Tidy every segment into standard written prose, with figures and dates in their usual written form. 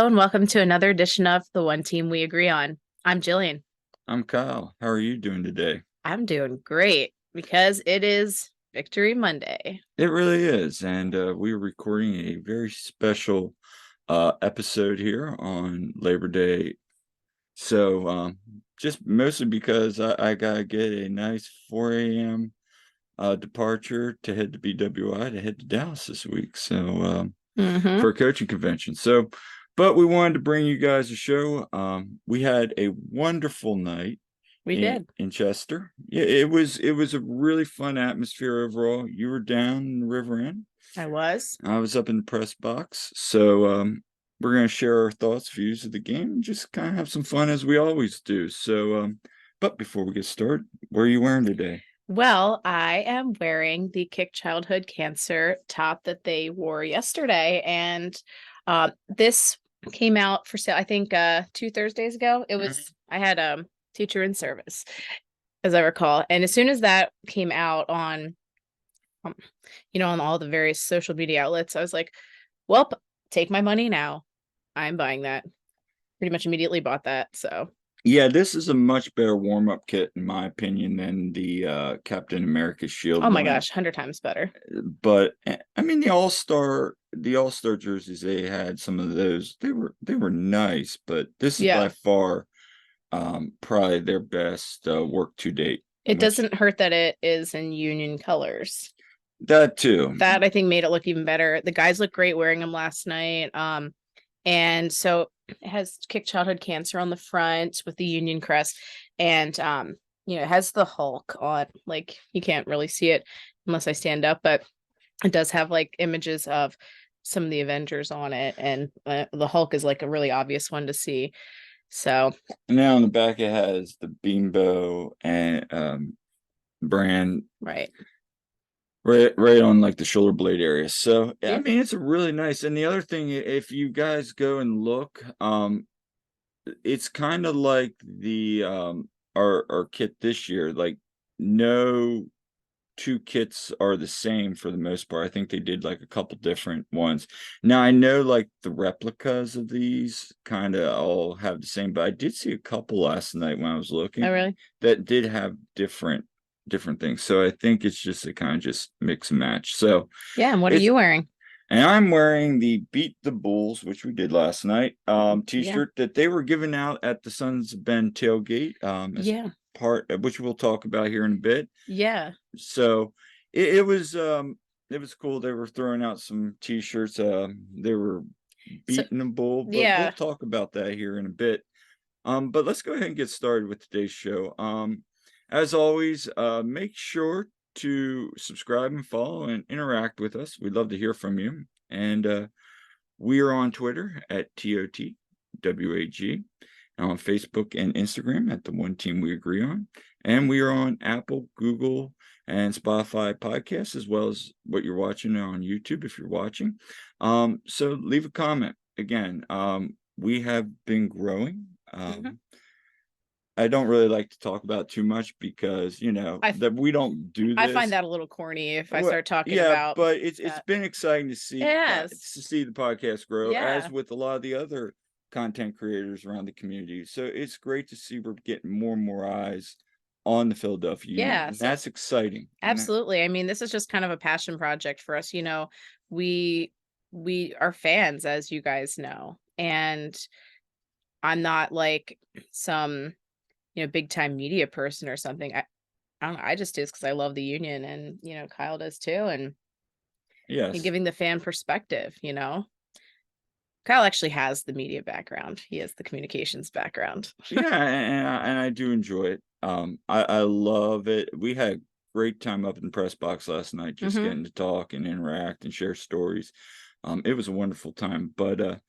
Hello and welcome to another edition of The One Team We Agree On. I'm Jillian. I'm Kyle. How are you doing today? I'm doing great because it is Victory Monday. It really is. And we're recording a very special episode here on Labor Day. So just mostly because I got to get a nice 4 a.m. Departure to head to BWI to head to Dallas this week. So Mm-hmm. for a coaching convention. So, but we wanted to bring you guys a show. We had a wonderful night We did. in Chester. Yeah, it was a really fun atmosphere overall. You were down in the River End. I was. I was up in the press box. So we're gonna share our thoughts, views of the game, and just kind of have some fun as we always do. So but before we get started, what are you wearing today? Well, I am wearing the Kick Childhood Cancer top that they wore yesterday. And this came out for sale, I think 2 Thursdays ago. I had teacher in service, as I recall. And as soon as that came out on um, on all the various social media outlets, I was like, well, take my money now. I'm buying that. Pretty much immediately bought that. So, Yeah, this is a much better warm-up kit, in my opinion, than the Captain America Shield oh my one. gosh, 100 times better. But I mean, the All-Star jerseys, they had some of those. They were nice, but this is by Yeah. far probably their best work to date. It Which doesn't hurt that it is in union colors. that too. That I think made it look even better. The guys look great wearing them last night. And so it has Kick Childhood Cancer on the front with the union crest. And it has the Hulk on. Like you can't really see it unless I stand up, but it does have like images of some of the Avengers on it, and the Hulk is like a really obvious one to see. So Now on the back it has the Beambo and brand right. right on like the shoulder blade area. So I Yeah. mean, it's a really nice. And the other thing, if you guys go and look, it's kind of like the our kit this year. Like no two kits are the same for the most part. I think they did like a couple different ones. Now I know like the replicas of these kind of all have the same, but I did see a couple last night when I was Oh looking really? that did have different things. So I think it's just a kind of just mix and match. So Yeah, and what are it's you wearing? and I'm wearing the Beat the Bulls, which we did last night, Yeah. t-shirt that they were giving out at the Sons of Ben tailgate, as Yeah. part of which we'll talk about here in a bit. Yeah. So it was cool. They were throwing out some t-shirts. They were So beating the bull, but we'll yeah. talk about that here in a bit. But let's go ahead and get started with today's show. As always, make sure to subscribe and follow and interact with us. We'd love to hear from you. And we are on Twitter at TOTWAG, and on Facebook and Instagram at The One Team We Agree On. And we are on Apple, Google, and Spotify podcasts, as well as what you're watching on YouTube if you're watching. So leave a comment. Again, we have been growing. Mhm. I don't really like to talk about too much because I that we don't do I find this. that a little corny if I Well, start talking yeah, about but it's that. been exciting to It see has. the podcast grow, as Yeah. with a lot of the other content creators around the community. So it's great to see we're getting more and more eyes on the Philadelphia Union, Yeah. and So that's exciting. absolutely. I mean, this is just kind of a passion project for us. We we are fans, as you guys know. And I'm not like some, big time media person or something. I don't know, I just do this because I love the union, and Kyle does too. And Yes, giving the fan perspective. Kyle actually has the media background. He has the communications background. yeah, and I do enjoy it. I love it. We had a great time up in the press box last night, just Hmm. getting to talk and interact and share stories. It was a wonderful time. But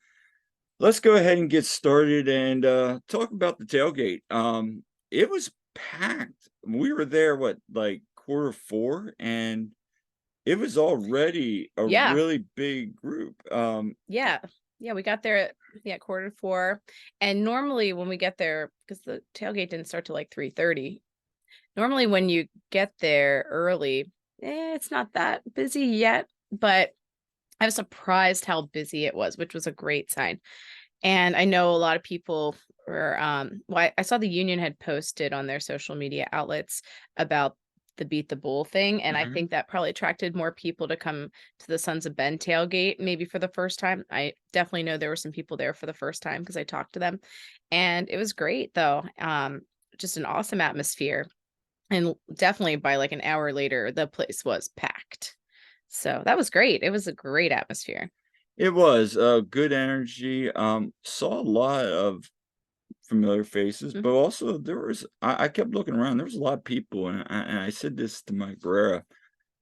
let's go ahead and get started and talk about the tailgate. It was packed. We were there, what, like quarter four, and it was already a Yeah. really big group. Yeah. Yeah. We got there at quarter to four. And normally when we get there, because the tailgate didn't start till like 3:30. Normally when you get there early, it's not that busy yet, but I was surprised how busy it was, which was a great sign. And I know a lot of people were, well, I saw the union had posted on their social media outlets about the Beat the Bull thing, and I Mhm. think that probably attracted more people to come to the Sons of Ben tailgate maybe for the first time. I definitely know there were some people there for the first time because I talked to them, and it was great though. Just an awesome atmosphere, and definitely by like an hour later, the place was packed. So that was great. It was a great atmosphere. It was, good energy, saw a lot of familiar faces, but Mhm. also I kept looking around, there was a lot of people, and I said this to Mike Barrera,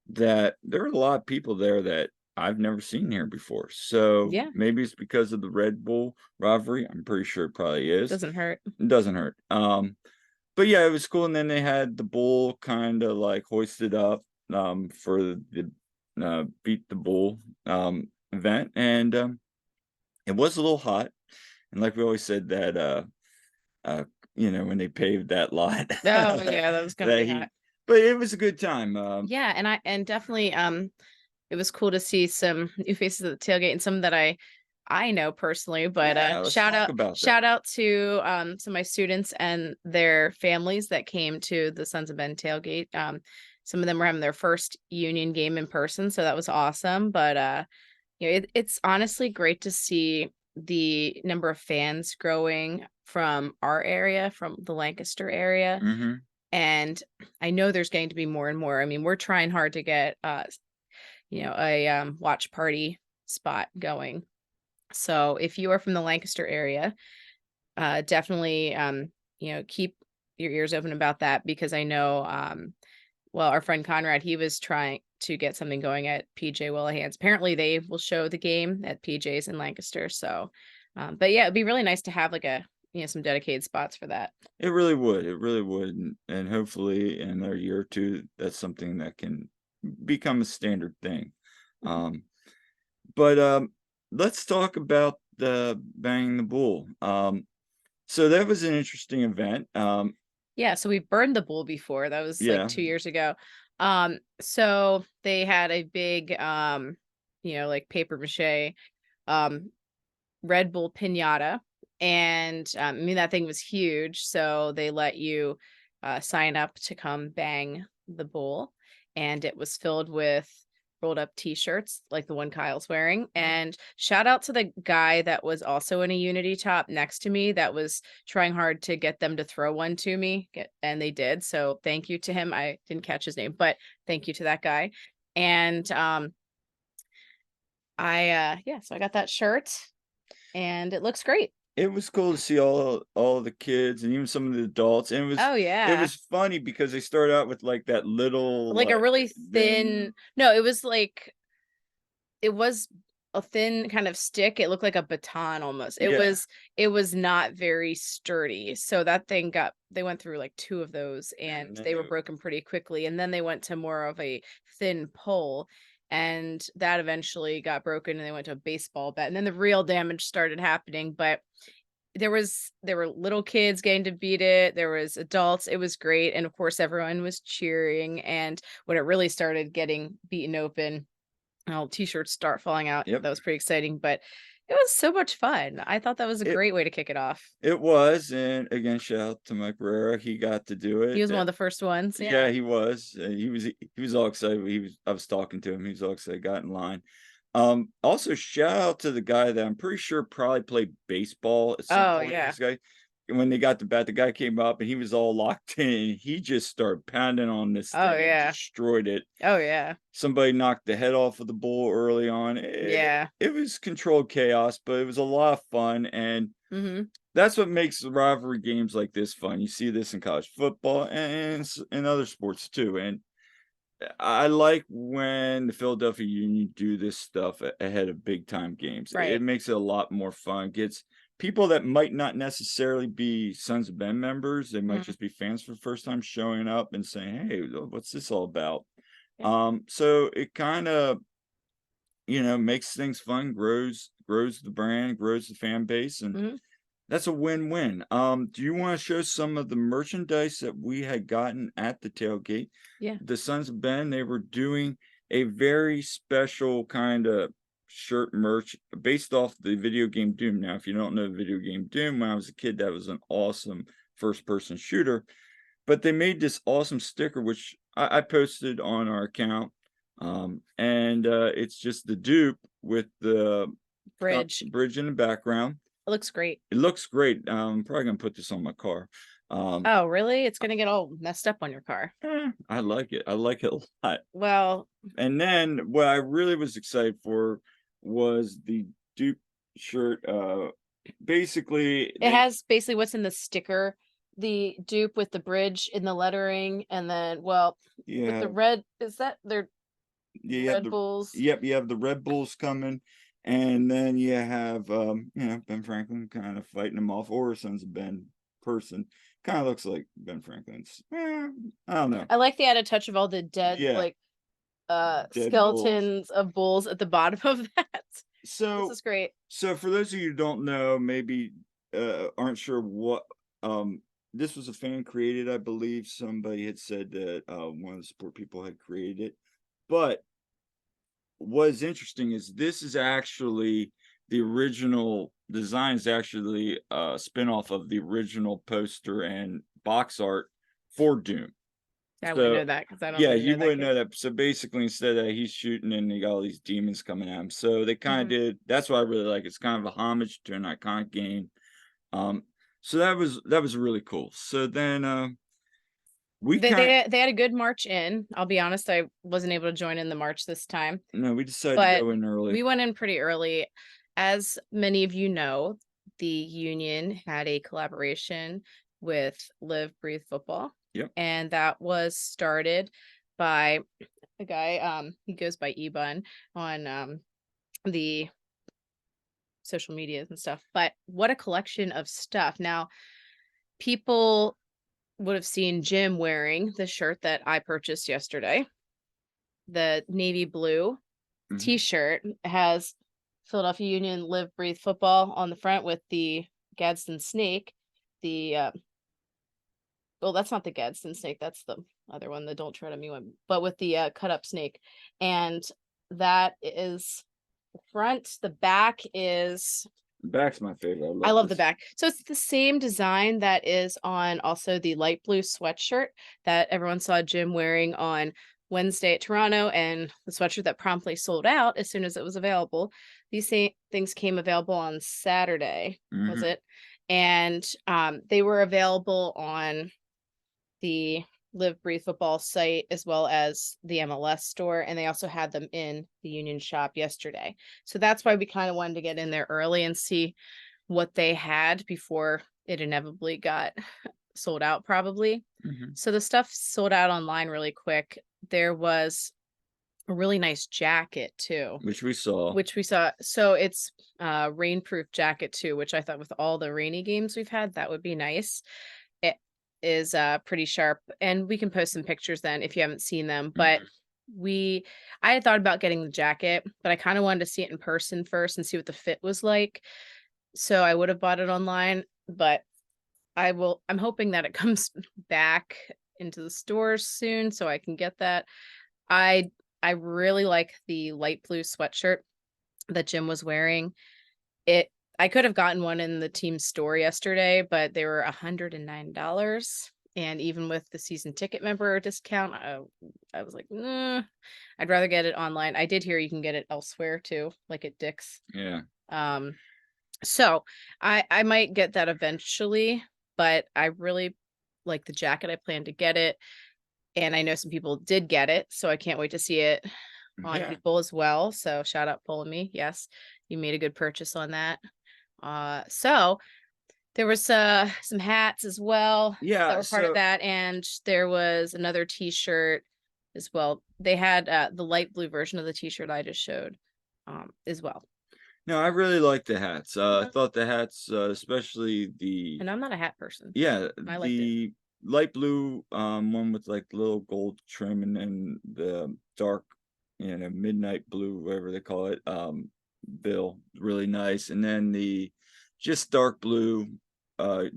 that there are a lot of people there that I've never seen here before, so Yeah, maybe it's because of the Red Bull rivalry, I'm pretty sure it probably is. doesn't hurt. It doesn't hurt, but yeah, it was cool, and then they had the bull kinda, like, hoisted up, for the, Beat the Bull, event, and, it was a little hot, and like we always said that, uh, when they paved that lot, Oh, yeah, that was gonna that be he hot. but it was a good time, Yeah, and definitely, it was cool to see some new faces at the tailgate and some that I know personally, but, yeah, let's talk about that. shout out to, some of my students and their families that came to the Sons of Ben tailgate. Some of them were having their first union game in person, so that was awesome, but, it's honestly great to see the number of fans growing from our area, from the Lancaster area. Mhm. And I know there's going to be more and more. I mean, we're trying hard to get a watch party spot going. So if you are from the Lancaster area, definitely keep your ears open about that because I know well, our friend Conrad, he was trying to get something going at PJ Willihan's. Apparently they will show the game at PJ's in Lancaster. So but yeah, it'd be really nice to have like some dedicated spots for that. It really would, and hopefully in another year or 2, that's something that can become a standard thing, Mhm. um, but, let's talk about the Bang the Bull, so that was an interesting event, Yeah, so we burned the bull before. That was like yeah, 2 years ago. So they had a big, like paper mache, um, Red Bull pinata, and I mean that thing was huge. So they let you sign up to come bang the bull, and it was filled with rolled up t-shirts like the one Kyle's wearing. And shout out to the guy that was also in a Unity top next to me that was trying hard to get them to throw one to me, and they did. So thank you to him. I didn't catch his name, but thank you to that guy. And so I got that shirt and it looks great. it was cool to see all the kids and even some of the adults, and Oh, it yeah. was funny because they started out with, like, that little, Like a really thin then no, it was a thin kind of stick. It looked like a baton almost. yeah, It was not very sturdy. So that thing got they went through like 2 of those and and then they were broken pretty quickly. And then they went to more of a thin pole and that eventually got broken and they went to a baseball bat. And then the real damage started happening. But there were little kids getting to beat it, there was adults, it was great, and of course, everyone was cheering, and when it really started getting beaten open, all t-shirts start falling out, yep. that was pretty exciting, but it was so much fun. I thought that was a It great way to kick it off. it was, and again, shout out to Mike Barrera, he got to do He it, was one of the first ones, yeah, yeah. he was, he was all excited, I was talking to him, he was all excited, got in line. Also shout out to the guy that I'm pretty sure probably played baseball at some Oh, point, yeah. this guy and when they got the bat, the guy came up and he was all locked in, and he just started pounding on this Oh, thing and yeah. destroyed it. Oh, yeah. Somebody knocked the head off of the bull early on. Yeah. It was controlled chaos, but it was a lot of fun, and Mhm. that's what makes the rivalry games like this fun. You see this in college football and in other sports too, and I like when the Philadelphia Union do this stuff ahead of big time games. It Right. makes it a lot more fun. Gets people that might not necessarily be Sons of Ben members, they might Mhm. just be fans for the first time showing up and saying, "Hey, what's this all about?" Yeah. So it kind of makes things fun, grows the brand, grows the fan base, and Mhm. that's a win-win. Do you want to show some of the merchandise that we had gotten at the tailgate? Yeah. The Sons of Ben, they were doing a very special kind of shirt merch based off the video game Doom. Now, if you don't know the video game Doom, when I was a kid, that was an awesome first-person shooter. But they made this awesome sticker, which I posted on our account. And it's just the dupe with the Bridge. in the background. It looks great. It looks great. I'm probably gonna put this on my car. Oh, really? It's gonna get all messed up on your car. I like it. I like it a lot. Well, And then what I really was excited for was the dupe shirt. Basically, it has basically what's in the sticker, the dupe with the bridge in the lettering, and then with yeah, the red, is that their you have Red Bulls? yep, you have the Red Bulls coming, and then you have Ben Franklin kind of fighting them off, or Sons of Ben person. Kind of looks like Ben Franklin's. I don't know. I like the added touch of all the dead Yeah, dead bulls. skeletons of bulls at the bottom of that. So This is great. So for those of you who don't know, maybe aren't sure what this was a fan created, I believe somebody had said that one of the support people had created it. But what is interesting is this is actually the original design is actually a spin-off of the original poster and box art for Doom. I So wouldn't know that because I don't yeah, really you know that wouldn't game. know that. So basically, instead of he's shooting and you got all these demons coming at him. So they kind of did. That's what I really like. It's kind of a homage to an iconic game. So that was really cool. So then we They, kind they had a good march in. I'll be honest, I wasn't able to join in the march this time, no, we decided to but go in early. we went in pretty early. As many of you know, the union had a collaboration with Live Breathe Football. Yep. And that was started by a guy, he goes by Ebun on the social medias and stuff. But what a collection of stuff. Now, people would have seen Jim wearing the shirt that I purchased yesterday. The navy blue t-shirt has Philadelphia Union Live Breathe Football on the front with the Gadsden snake. The well, that's not the Gadsden snake, that's the other one, the Don't Tread on Me one, but with the cut up snake. And that is the front. The back is Back's my favorite. I love the this. back. So it's the same design that is on also the light blue sweatshirt that everyone saw Jim wearing on Wednesday at Toronto, and the sweatshirt that promptly sold out as soon as it was available. These things came available on Saturday, was it? And they were available on the Live Breathe Football site as well as the MLS store, and they also had them in the Union shop yesterday. So that's why we kind of wanted to get in there early and see what they had before it inevitably got sold out probably. So the stuff sold out online really quick. There was a really nice jacket too, Which we saw. So it's rainproof jacket too, which I thought with all the rainy games we've had, that would be nice. It is pretty sharp, and we can post some pictures then if you haven't seen them. But I had thought about getting the jacket, but I kind of wanted to see it in person first and see what the fit was like. So I would have bought it online, but I'm hoping that it comes back into the stores soon so I can get that. I really like the light blue sweatshirt that Jim was wearing. I could have gotten one in the team store yesterday, but they were $109. And even with the season ticket member discount, I was like, nah, I'd rather get it online. I did hear you can get it elsewhere too, like at Dick's. Yeah. So I might get that eventually, but I really like the jacket. I plan to get it. And I know some people did get it, so I can't wait to see it on people as well. So shout out Paul and me. Yes, you made a good purchase on that. So there was some hats as well that were part of that, and there was another t-shirt as well. They had the light blue version of the t-shirt I just showed as well. No, I really like the hats. I thought the hats, especially And I'm not a hat person. yeah, I liked it. the light blue one with like little gold trim, and then the dark, midnight blue, whatever they call it, bill, really nice. And then the just dark blue,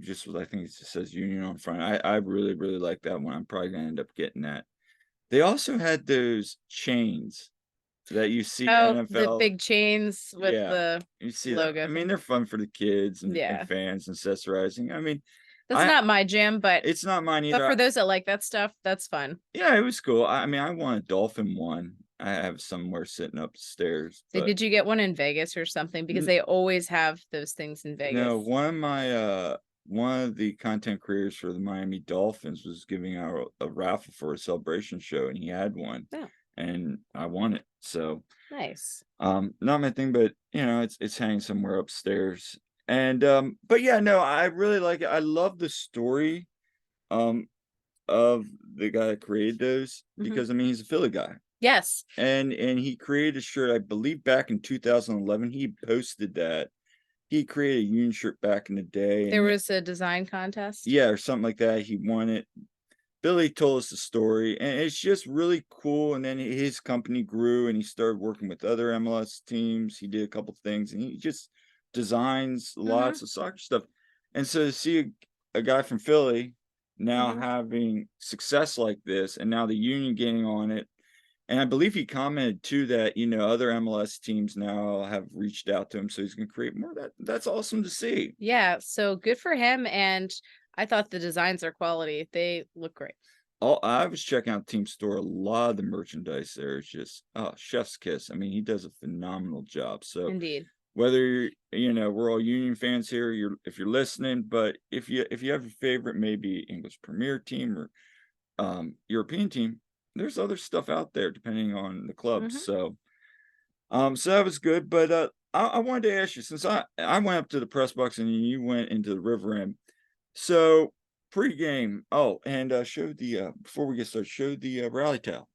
just I think it just says Union on front. I really, really like that one. I'm probably gonna end up getting that. They also had those chains that you see Oh, the NFL. big chains with Yeah, the you see that. I logo mean, thing. they're fun for the kids and Yeah. fans and accessorizing. I mean, That's I not my jam, it's not mine but either. for those that like that stuff, that's fun. Yeah, it was cool. I mean, I want a dolphin one. I have somewhere sitting upstairs, but Did you get one in Vegas or something? Because n they always have those things in no, Vegas. one of the content creators for the Miami Dolphins was giving out a raffle for a celebration show, and he had one, Oh, and I won it. So, nice. not my thing, but, it's hanging somewhere upstairs. And, but yeah, no, I really like it. I love the story, um, of the guy that created those Mhm. because, I mean, he's a Philly guy. Yes, And he created a shirt, I believe back in 2011, he posted that. He created a Union shirt back in the day, there and was a design contest. yeah, or something like that, he won it. Billy told us the story, and it's just really cool, and then his company grew, and he started working with other MLS teams, he did a couple things, and he just designs Mhm, lots of soccer stuff, and so to see a guy from Philly now mhm. having success like this, and now the Union getting on it, and I believe he commented too that, other MLS teams now have reached out to him, so he's gonna create more. That's awesome to see. Yeah, so good for him, and I thought the designs are quality. They look great. I was checking out Team Store, a lot of the merchandise there is just, oh, chef's kiss. I mean, he does a phenomenal job. So Indeed. whether we're all Union fans here, if you're listening, but if you have a favorite, maybe English Premier team or European team, there's other stuff out there depending on the clubs. Mhm. So that was good, but, I wanted to ask you, since I went up to the press box and you went into the river end. So, pregame, and, show the, before we get started, show the, rally towel.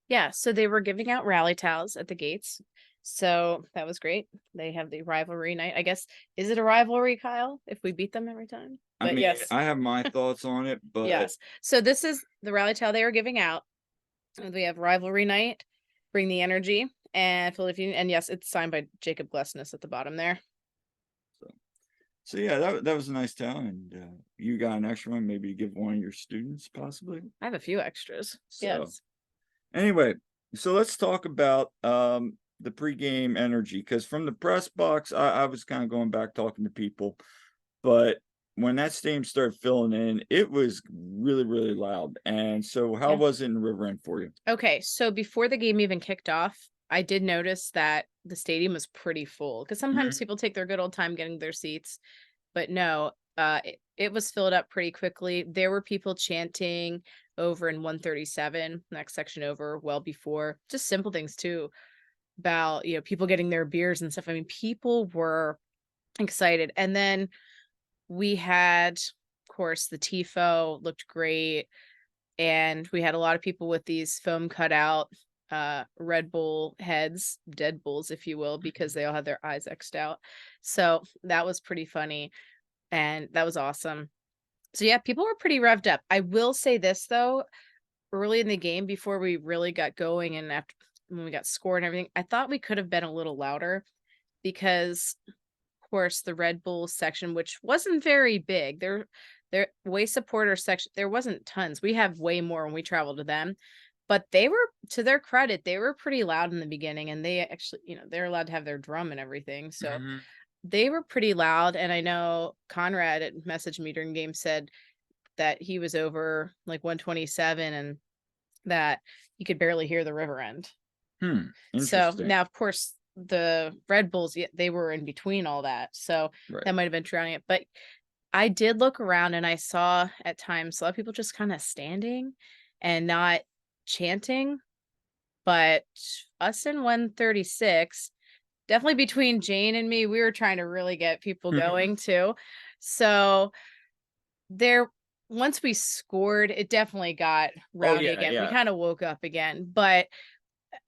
Yeah, so they were giving out rally towels at the gates. So that was great. They have the rivalry night. I guess is it a rivalry, Kyle, if we beat them every time? I But mean, yes. I have my thoughts on it, but Yes. So this is the rally towel they were giving out. We have rivalry night, bring the energy, and Philadelphia. And yes, it's signed by Jacob Glessness at the bottom there. so so yeah, that was a nice towel, and, you got an extra one, maybe give one of your students possibly. I have a few extras. So, Yes. anyway, so let's talk about, the pregame energy, because from the press box, I was kinda going back talking to people. But when that stadium started filling in, it was really, really loud. And so how Yeah. was it in River End for you? Okay. So before the game even kicked off, I did notice that the stadium was pretty full because sometimes Mhm. people take their good old time getting their seats. But no, it was filled up pretty quickly. There were people chanting over in 137, next section over, well before. Just simple things too about, people getting their beers and stuff. I mean, people were excited. And then we had, of course, the tifo looked great, and we had a lot of people with these foam cutout Red Bull heads, dead bulls, if you will, because they all had their eyes X'd out. So that was pretty funny, and that was awesome. So yeah, people were pretty revved up. I will say this though, early in the game before we really got going and after when we got scored and everything, I thought we could have been a little louder because of course the Red Bull section, which wasn't very big, their way supporter section, there wasn't tons. We have way more when we traveled to them. But they were, to their credit, they were pretty loud in the beginning, and they actually, they're allowed to have their drum and everything. So Mhm. they were pretty loud, and I know Conrad had messaged me during game, said that he was over like 127 and that he could barely hear the river end. So Interesting. now, of course, the Red Bulls, they were in between all that. So Right. that might have been drowning it. But I did look around and I saw at times a lot of people just kind of standing and not chanting. But us in 136, definitely between Jane and me, we were trying to really get people going too. So there, once we scored, it definitely got Oh, rowdy yeah, again. We yeah. kind of woke up again, but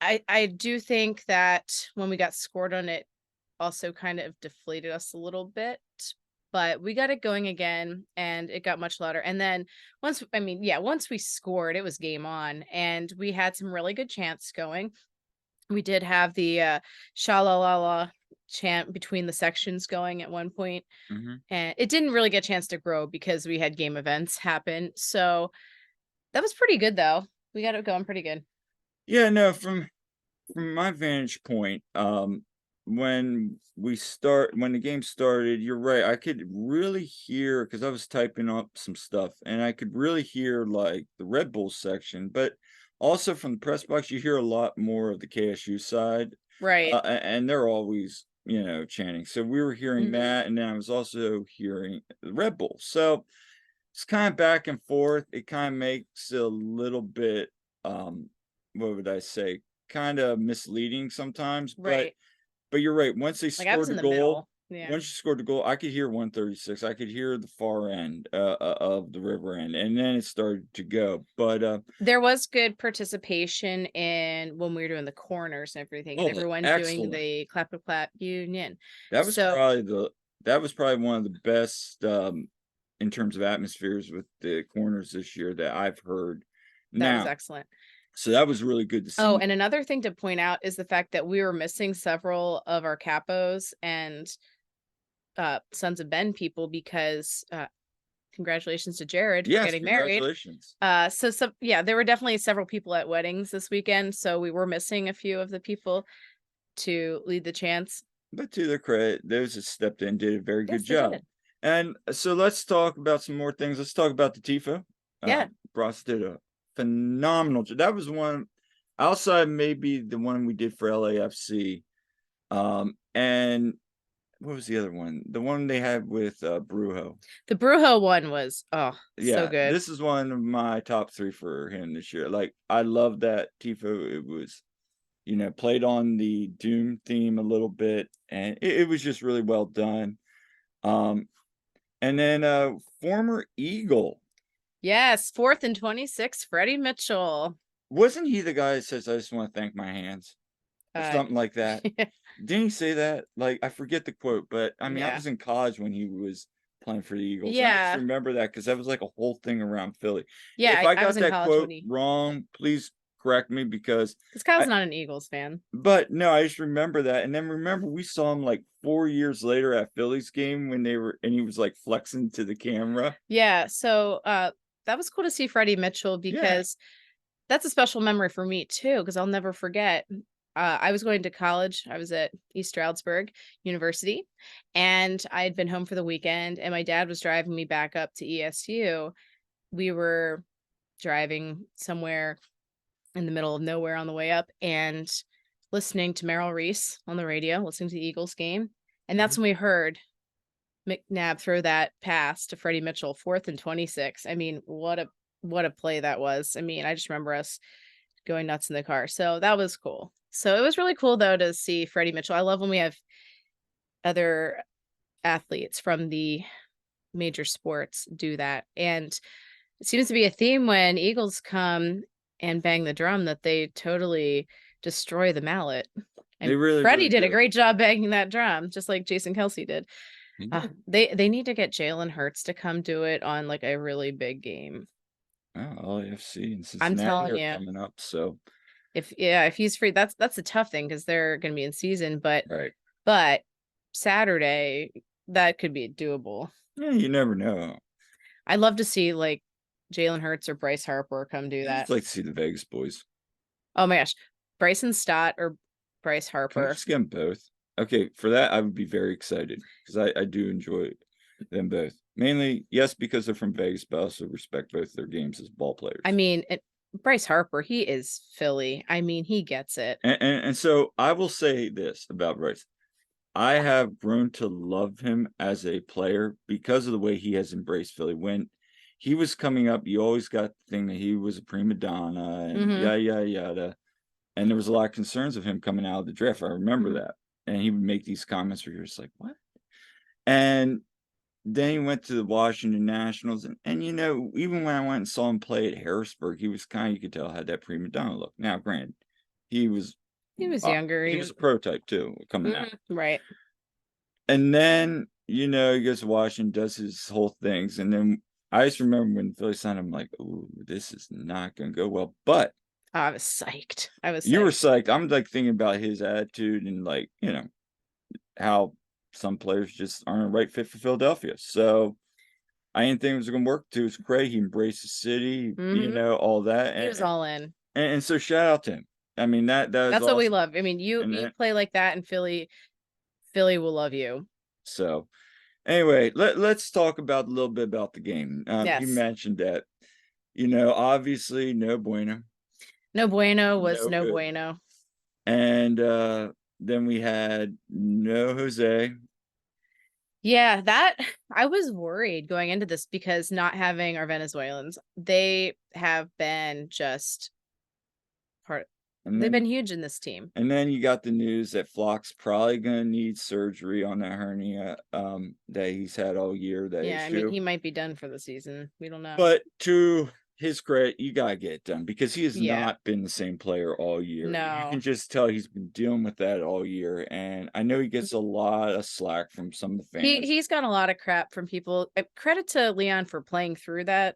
I do think that when we got scored on, it also kind of deflated us a little bit. But we got it going again and it got much louder. And then once we scored, it was game on and we had some really good chants going. We did have the sha-la-la-la chant between the sections going at one point, Mhm. and it didn't really get a chance to grow because we had game events happen. So that was pretty good though. We got it going pretty good. Yeah, no, from from my vantage point, when the game started, you're right. I could really hear because I was typing up some stuff, and I could really hear like the Red Bull section, but also from the press box, you hear a lot more of the KSU side, Right. and they're always chanting. So we were hearing Mhm. that, and then I was also hearing the Red Bull. So it's kind of back and forth. It kind of makes it a little bit, what would I say, kind of misleading sometimes. But Right. you're right. Once they Like, I was scored in the the goal, middle. Yeah. once you scored the goal, I could hear 136. I could hear the far end of the river end, and then it started to go. But There was good participation in when we were doing the corners and everything, and oh, everyone doing excellent! the clap, clap, clap union. That was So probably one of the best in terms of atmospheres with the corners this year that I've heard. that was Now, excellent. so that was really good to Oh, see. and another thing to point out is the fact that we were missing several of our capos and Sons of Ben people because congratulations to Jared for Yes, getting married. congratulations. So some yeah, there were definitely several people at weddings this weekend, so we were missing a few of the people to lead the chants. But to their credit, those that stepped in did a very good Yes, they job. did. And so let's talk about some more things. Let's talk about the Tifo. Yeah. Bros did a phenomenal job. That was one outside maybe the one we did for LAFC. And what was the other one? The one they had with Brujo. The Brujo one was, oh, so Yeah, good. this is one of my top 3 for him this year. Like I love that Tifo. It was played on the Doom theme a little bit, and it was just really well done. Um, and then former Eagle, Yes, 4th and 26, Freddie Mitchell. wasn't he the guy that says, "I just want to thank my hands," or Uh, something like that? Didn't he say that? Like I forget the quote, but I mean I yeah. was in college when he was playing for the Eagles. And I just Yeah. remember that because that was like a whole thing around Philly. Yeah, If I I was got in that college when quote he wrong, please correct me because this Kyle's I not an Eagles fan. but no, I just remember that, and then remember we saw him, like, 4 years later at Phillies game when they were and he was, like, flexing to the camera. Yeah, so, that was cool to see Freddie Mitchell Yeah. because that's a special memory for me too, because 'cause I'll never forget. I was going to college. I was at East Stroudsburg University, and I had been home for the weekend, and my dad was driving me back up to ESU. We were driving somewhere in the middle of nowhere on the way up and listening to Merrill Reese on the radio, listening to the Eagles game, and that's Mhm. when we heard McNabb throw that pass to Freddie Mitchell, 4th and 26. I mean, what a play that was. I mean, I just remember us going nuts in the car. So that was cool. So it was really cool though to see Freddie Mitchell. I love when we have other athletes from the major sports do that. And it seems to be a theme when Eagles come and bang the drum that they totally destroy the mallet. They And really, Freddie really did a do. great job banging that drum, just like Jason Kelsey did. He did. They need to get Jalen Hurts to come do it on like a really big game. Oh, LAFC and I'm Cincinnati telling are you, coming up, so if he's free, that's a tough thing because they're going to be in season. right. But Saturday that could be doable. Yeah, you never know. I'd love to see like Jalen Hurts or Bryce Harper come do I just that. like to see the Vegas boys. Oh my gosh, Bryson Stott or Bryce Can we Harper. just get them both? Okay, for that, I would be very excited because I do enjoy them both. Mainly, yes, because they're from Vegas, but I also respect both their games as ball I players. mean, Bryce Harper, he is Philly. I mean, he gets it. And so I will say this about Bryce. I have grown to love him as a player because of the way he has embraced Philly. When he was coming up, you always got the thing that he was a prima donna and Hmm. yada yada yada. And there was a lot of concerns of him coming out of the draft. I remember Hmm. that. And he would make these comments where you're just like, what? And then he went to the Washington Nationals. And even when I went and saw him play at Harrisburg, he was you could tell, had that prima donna look. Now, granted, he was He was younger. he He was was a prototype too coming out. right. And then, he goes to Washington, does his whole things. And then I just remember when Philly signed him, I'm like, "Ooh, this is not going to go well." But I was psyched. I was you were psyched. psyched. I'm like thinking about his attitude and like, how some players just aren't a right fit for Philadelphia. So I didn't think it was going to work too. It's great. He embraced the city, Hmm. all that. He was all in. And so shout out to him. I mean, that is That's what we awesome. love. I mean, you And you then, play like that, and Philly will love you. so anyway, let's talk about a little bit about the game. You Yes. mentioned that, obviously no bueno, No bueno was no no good. bueno. And then we had no Jose. Yeah, that I was worried going into this because not having our Venezuelans, they have been just part And they've been then huge in this team. you got the news that Flock's probably gonna need surgery on that hernia that he's had all year, that Yeah, I mean, issue. he might be done for the season. We don't know. But to his credit, you gotta get it done because he has Yeah. not been the same player all year. You can No. just tell he's been dealing with that all year, and I know he gets a lot of slack from some of the fans. He's got a lot of crap from people. Credit to Leon for playing through that.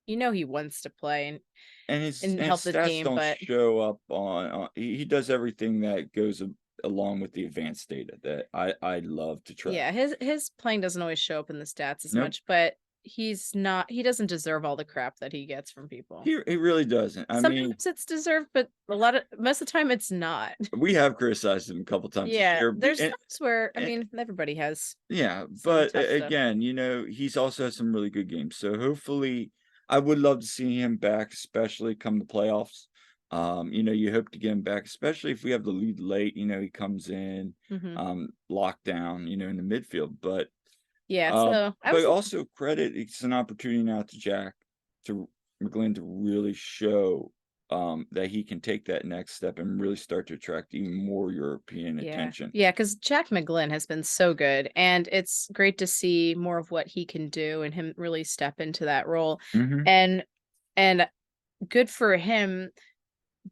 You know he wants to play and And his help the stats team, don't but show up on he does everything that goes along with the advanced data that I love to track. yeah, his playing doesn't always show up in the stats as Nope, much, but he doesn't deserve all the crap that he gets from people. he really doesn't. I mean, Sometimes it's deserved, but most of the time it's not. we have criticized him a couple times this Yeah, year, there's times where I and mean everybody has yeah, some but tough stuff. again, he's also had some really good games. So hopefully, I would love to see him back, especially come the playoffs. You hope to get him back, especially if we have the lead late. He comes in, Hmm. locked down, in the midfield. Yeah, so I But was also credit, it's an opportunity now to Jack, to McGlynn to really show that he can take that next step and really start to attract even more European yeah. attention. Yeah, because Jack McGlynn has been so good, and it's great to see more of what he can do and him really step into that role. Hmm. And and good for him,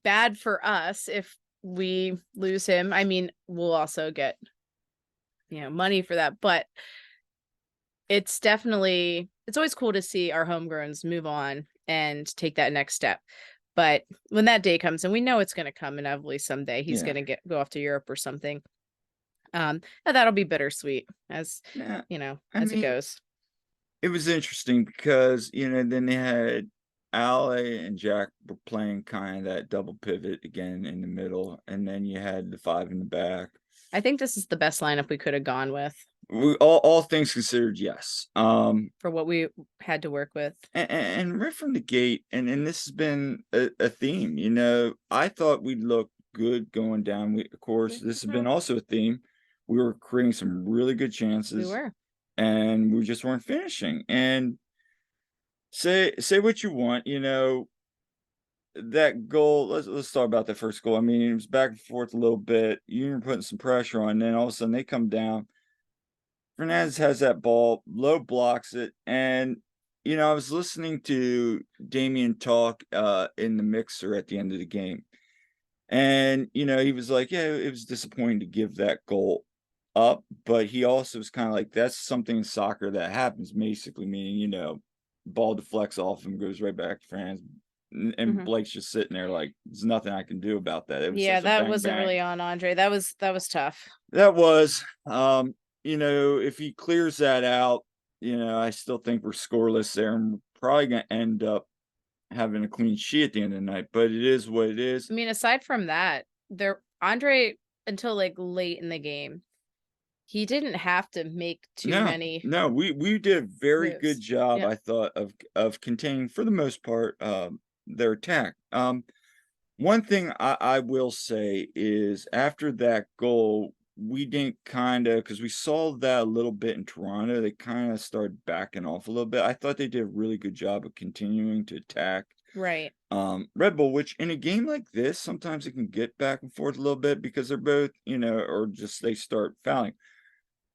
bad for us if we lose him. I mean, we'll also get, money for that, but it's always cool to see our homegrowns move on and take that next step. But when that day comes, and we know it's going to come inevitably someday, he's Yeah. going to go off to Europe or something. And that'll be bittersweet Yeah. I as it mean, goes. it was interesting because, then they had Ale and Jack were playing kind of that double pivot again in the middle, and then you had the five in the back. I think this is the best lineup we could have gone with All things considered, yes. for what we had to work with. And right from the gate, and this has been a theme, I thought we'd look good going down. Of course, this has been also a theme. We were creating some really good We chances, were. and we just weren't finishing. And say what you want, that goal. Let's talk about the first goal. I mean, it was back and forth a little bit. You were putting some pressure on, and then all of a sudden they come down. Fernandez has that ball, low blocks it, and I was listening to Damien talk in the mixer at the end of the game. And he was like, yeah, it was disappointing to give that goal up, but he also was kind of like, that's something in soccer that happens, basically, meaning, ball deflects off him, goes right back to Fernandez. And Hmm. Blake's just sitting there like, there's nothing I can do about that. It was Yeah, such a that bang wasn't bang. really on Andre. That was tough. That was, if he clears that out, I still think we're scoreless there, and we're probably gonna end up having a clean sheet at the end of the night, but it is what it is. I mean, aside from that, there Andre until like late in the game, he didn't have to make too No, many no, we did a very good moves. job, Yep. I thought, of containing, for the most part, their attack. One thing I will say is after that goal, we didn't because we saw that a little bit in Toronto. They kind of started backing off a little bit. I thought they did a really good job of continuing to attack Right. Red Bull, which in a game like this, sometimes it can get back and forth a little bit because they're both, or just they start fouling.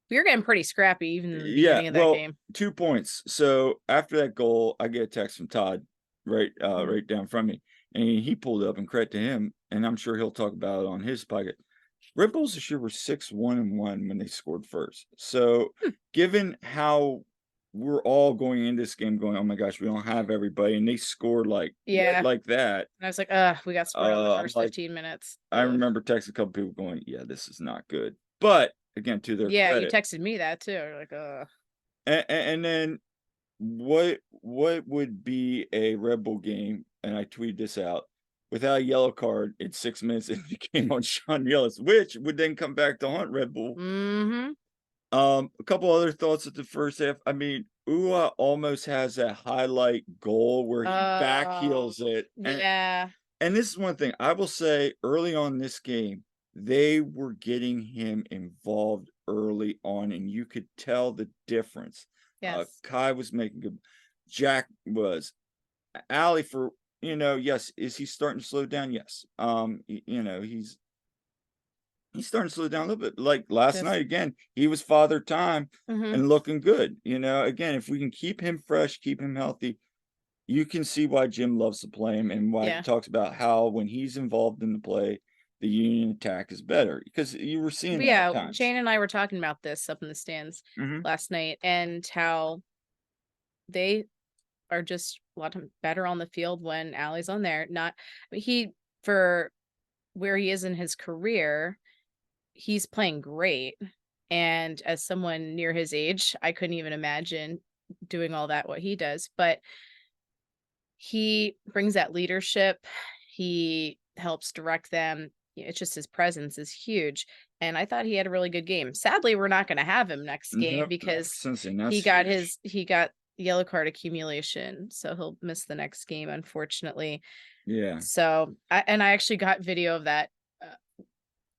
We were getting pretty scrappy even in the Yeah, beginning of that well, game. 2 points. So after that goal, I get a text from Todd Mhm. right down from me. And he pulled up, and credit to him, and I'm sure he'll talk about it on his pocket. Red Bulls this year were 6-1-1 when they scored first. So Hmm. given how we're all going in this game going, oh my gosh, we don't have everybody, and they scored like right Yeah. like that. And I was like, we got scored on the I'm first like, 15 minutes. I Ugh. remember texting a couple people going, yeah, this is not good. But again, to their Yeah, you credit, texted me that too. You're like, and then what would be a Red Bull game, and I tweeted this out, without a yellow card in 6 minutes and became on Sean Gillis, which would then come back to haunt Red Bull. Mm-hmm. A couple other thoughts at the first half. I mean, Ua almost has that highlight goal where he back heels it. Yeah. And this is one thing I will say early on in this game, they were getting him involved early on, and you could tell the difference. Yes. Kai was making good. Jack was. Allie for, yes, is he starting to slow down? Yes. He's starting to slow down a little bit. Like last Just night again, he was father time mm-hmm. and looking good. Again, if we can keep him fresh, keep him healthy, you can see why Jim loves to play him and why he Yeah. talks about how when he's involved in the play, the Union attack is better because you were seeing that Yeah, at times. Jane and I were talking about this up in the stands last night, and how they are just a lot better on the field when Allie's on there. Not he for where he is in his career, he's playing great. And as someone near his age, I couldn't even imagine doing all that what he does. But he brings that leadership. He helps direct them. It's just his presence is huge. And I thought he had a really good game. Sadly, we're not going to have him next game Nope, because that's huge. he got yellow card accumulation, so he'll miss the next game, unfortunately. Yeah. So I actually got video of that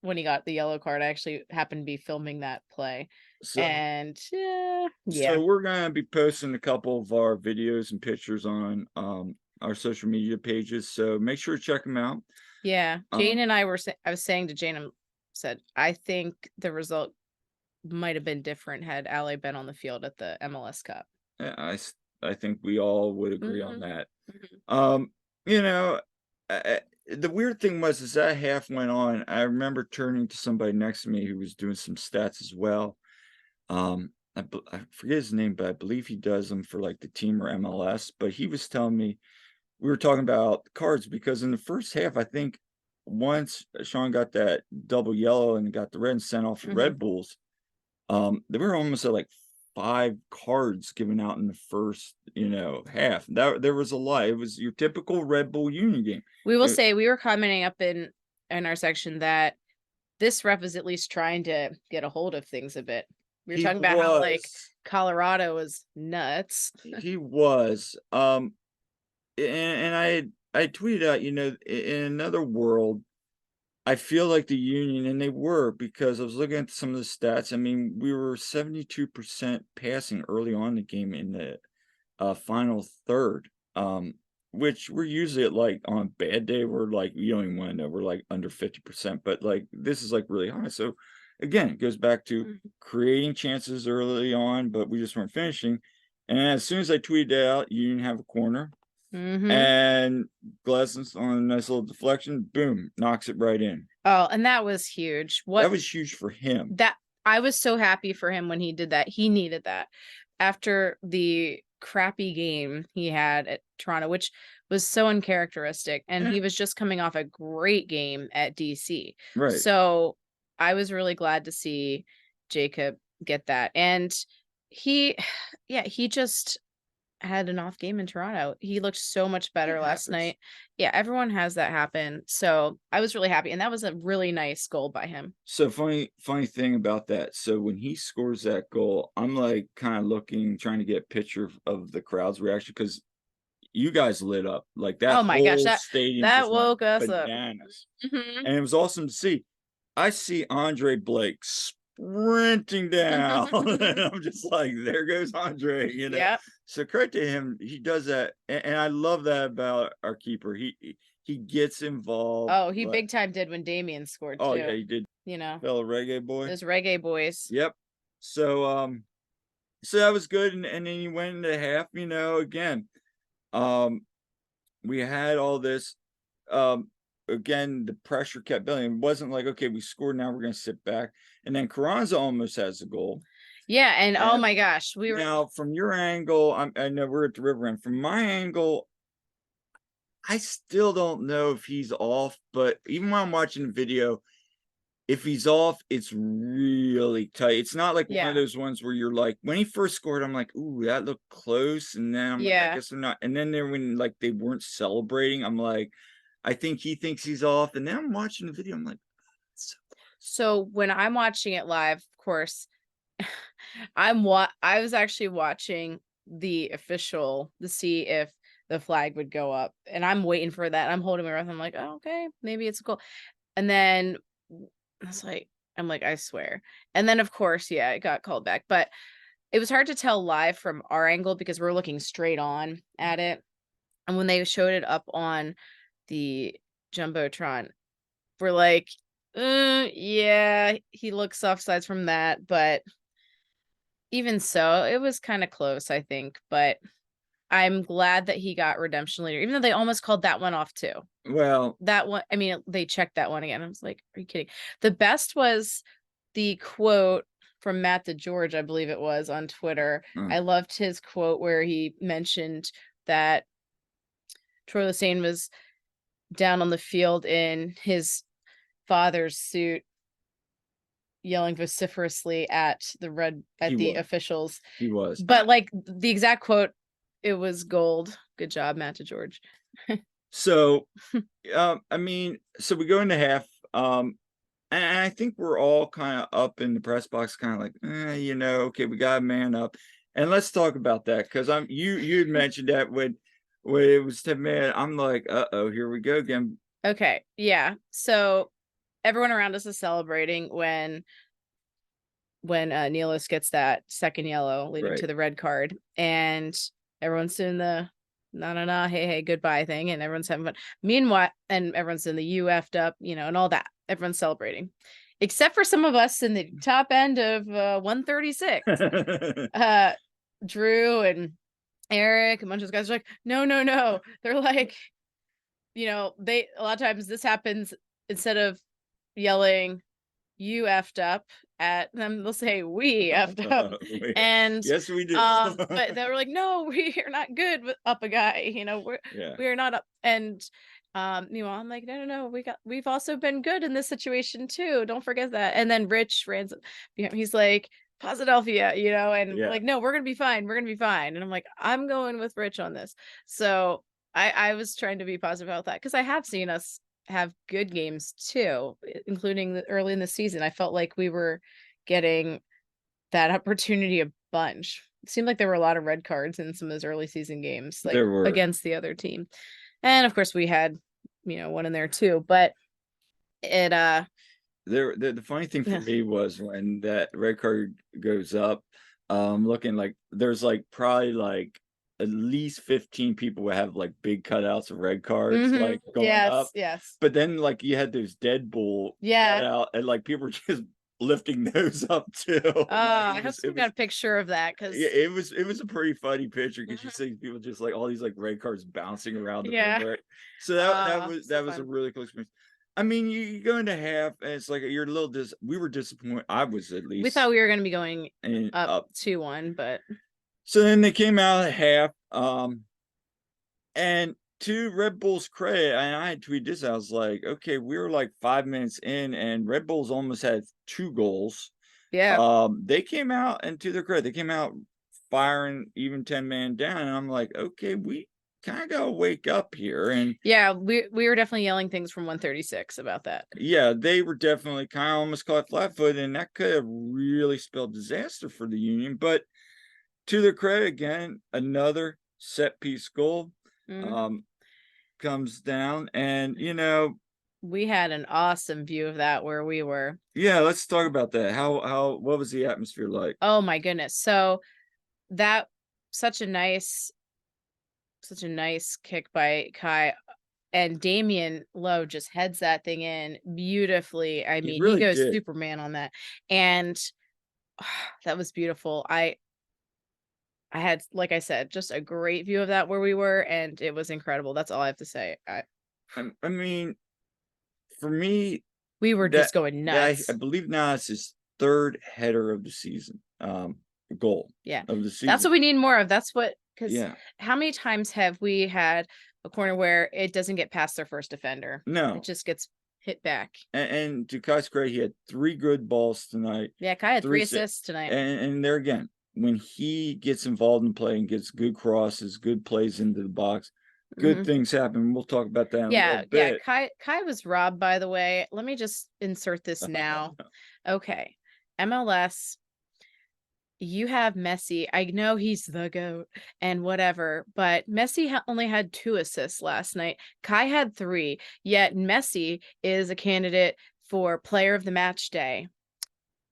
when he got the yellow card. I actually happened to be filming that play. So And yeah. So we're gonna be posting a couple of our videos and pictures on our social media pages. So make sure to check them out. Yeah. Jane and I were I was saying to Jane, said, I think the result might have been different had Allie been on the field at the MLS Cup. I think we all would agree on that. You know, the weird thing was as that half went on, I remember turning to somebody next to me who was doing some stats as well. I forget his name, but I believe he does them for like the team or MLS. But he was telling me we were talking about cards because in the first half, I think once Sean got that double yellow and got the red and sent off the Red Bulls, they were almost at like 5 cards given out in the first, half. That there was a lot. It was your typical Red Bull Union game. We will say we were commenting up in our section that this ref is at least trying to get a hold of things a bit. We were talking about how like Colorado was nuts. He was. And I tweeted out, in another world, I feel like the Union, and they were because I was looking at some of the stats. I mean, we were 72% passing early on in the game in the final third, which we're usually at like on a bad day, we're like, you don't even want to know, we're like under 50%, but like this is like really high. So again, it goes back to creating chances early on, but we just weren't finishing. And as soon as I tweeted that out, you didn't have a corner. And Glasses on a nice little deflection, boom, knocks it right in. Oh, and that was huge. That was huge for him. That I was so happy for him when he did that. He needed that after the crappy game he had at Toronto, which was so uncharacteristic. And he was just coming off a great game at DC. Right. So I was really glad to see Jacob get that. And he just had an off game in Toronto. He looked so much better last night. Yeah, everyone has that happen. So I was really happy. And that was a really nice goal by him. So funny thing about that. So when he scores that goal, I'm like kind of looking, trying to get a picture of the crowd's reaction because you guys lit up like that. Oh my gosh, stadium that woke us bananas. up. And it was awesome to see. I see Andre Blake sprinting down, and I'm just like, there goes Andre. Yep. So credit to him, he does that, and I love that about our keeper. He gets involved. Oh, he big time did when Damien scored too. Oh yeah, he did. Fellow reggae boy. Those reggae boys. Yep. So so that was good, and then you went into half. Again, we had all this. Again, the pressure kept building. It wasn't like, okay, we scored, now we're going to sit back. And then Carranza almost has a goal. Yeah, and oh my gosh, now from your angle, I know we're at the river end. From my angle, I still don't know if he's off, but even when I'm watching the video, if he's off, it's really tight. It's not like one of those ones where you're like, when he first scored, I'm like, ooh, that looked close. And then I'm like, I guess they're not. And then when like they weren't celebrating, I'm like, I think he thinks he's off, and then I'm watching the video, I'm like, "So So when I'm watching it live, of course, I was actually watching the official to see if the flag would go up, and I'm waiting for that. I'm holding my breath. I'm like, oh, okay, maybe it's cool. And then I was like, I'm like, I swear. And then of course, yeah, it got called back. But it was hard to tell live from our angle because we're looking straight on at it. And when they showed it up on the Jumbotron, we're like, yeah, he looks offsides from that, but even so, it was kind of close, I think. But I'm glad that he got redemption later, even though they almost called that one off too. well, That one, I mean, they checked that one again. I was like, are you kidding? The best was the quote from Matt DeGeorge, I believe it was on Twitter. uh, I loved his quote where he mentioned that Troy Lesane was down on the field in his father's suit, yelling vociferously at he the was. officials. He was. But like the exact quote, it was gold. Good job, Matt DeGeorge. So, I mean, so we go into half, and I think we're all kind of up in the press box, kind of like, okay, we got a man up, and let's talk about that because you had mentioned that when it was 10 man, I'm like, oh, here we go again. Okay, yeah. So everyone around us is celebrating when Neelis gets that second yellow leading Right. to the red card, and everyone's doing the na hey goodbye thing, and everyone's having fun. Meanwhile, and everyone's in the you effed up, and all that. Everyone's celebrating, except for some of us in the top end of 136. Drew and Eric, a bunch of those guys are like, no, no, no. They're like, they a lot of times this happens instead of yelling you effed up at them, they'll say we effed up. And Yes, we do. but they were like, no, we are not good with up a guy, Yeah. we are not up. And meanwhile, I'm like, no, no, no, we've also been good in this situation too. Don't forget that. And then Rich ran he's like, Posidelphia, and we're Yeah. like, no, we're gonna be fine. We're gonna be fine. And I'm like, I'm going with Rich on this. So I was trying to be positive about that because I have seen us have good games too, including early in the season. I felt like we were getting that opportunity a bunch. It seemed like there were a lot of red cards in some of those early season games, like There were. against the other team. And of course we had, one in there too, but it The funny thing for yeah. me was when that red card goes up, looking like there's like probably like at least 15 people would have like big cutouts of red cards like going up. Yes. But then like you had those Deadpool Yeah. cutout and like people were just lifting those up too. I hope someone got a picture of that because yeah, it was a pretty funny picture because you see people just like all these like red cards bouncing around the room, right? So that was a really close experience. I mean, you go into half and it's like you're a little we were disappointed. I was at least. we thought we were going to be going and up 2-1, but so then they came out at half, and to Red Bull's credit, and I had tweeted this, I was like, okay, we were like 5 minutes in, and Red Bull's almost had 2 goals. yeah. They came out, and to their credit, they came out firing even 10 man down, and I'm like, okay, we kind of gotta wake up here. And Yeah, we were definitely yelling things from 136 about that. yeah, they were definitely kind of almost caught flat-footed, and that could have really spelled disaster for the Union. But to their credit, again, another set piece goal comes down, and we had an awesome view of that where we were. yeah, let's talk about that. What was the atmosphere like? Oh my goodness. So that such a nice kick by Kai, and Damian Lowe just heads that thing in beautifully. I He mean, he really goes did. Superman on that. And that was beautiful. I had, like I said, just a great view of that where we were, and it was incredible. That's all I have to say. I mean, for me, We were just going nuts. I believe now it's his third header of the season, goal Yeah. of the season. That's what we need more of. That's what, because Yeah. how many times have we had a corner where it doesn't get past their first defender? No. It just gets hit back. And to Kai's credit, he had 3 good balls tonight. Yeah, Kai had 3 assists tonight. And there again, when he gets involved in play and gets good crosses, good plays into the box, good Mhm. things happen. We'll talk about that in a little Yeah, bit. Kai was robbed, by the way. Let me just insert this now. Okay. MLS, you have Messi. I know he's the GOAT and whatever, but Messi only had 2 assists last night. Kai had 3, yet Messi is a candidate for player of the match day.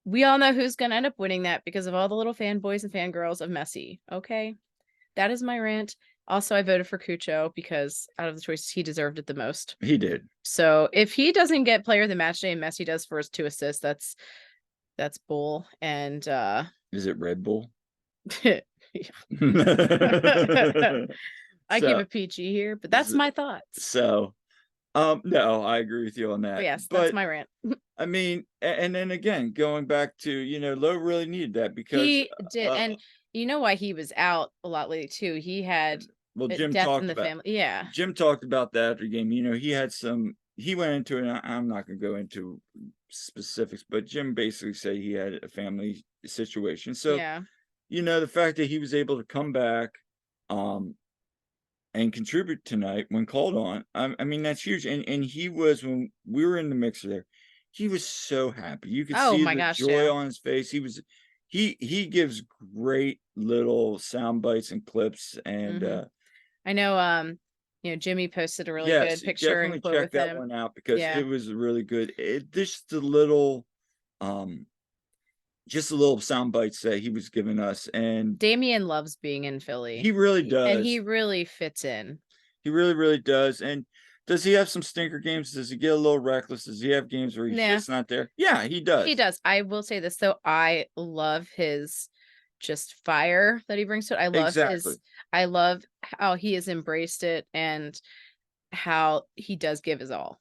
We all know who's gonna end up winning that because of all the little fanboys and fangirls of Messi, okay? That is my rant. Also, I voted for Cucho because out of the choices, he deserved it the most. He did. So if he doesn't get player of the match day and Messi does for his 2 assists, that's bull. And Is it Red Bull? yeah. I keep So, it PG here, but that's my thoughts. so, no, I agree with you on But that. yes, that's But my rant. I mean, and then again, going back to, Lowe really needed that because, He did, and you know why he was out a lot lately too. He had well, a death in the family. Yeah. Jim talked about that after the game. He went into it, and I'm not going to go into specifics, but Jim basically said he had a family situation. So, Yeah. the fact that he was able to come back, um, and contribute tonight when called on, I mean, that's huge. And he was, when we were in the mixer there, he was so happy. You could Oh see my the gosh, joy yeah. on his face. He gives great little sound bites and clips, and I know, Jimmy posted a really yes, good picture and definitely quote check with that him. one out because it Yeah. was really good. Um just a little sound bites that he was giving us, and Damien loves being in he Philly. really And he does. really fits in. He really, really does. And does he have some stinker games? Does he get a little reckless? Does he have games where he's Yeah, just not there? Yeah, he he does. does. I will say this though, I love his just fire that he brings to it. Exactly. I love how he has embraced it and how he does give his all.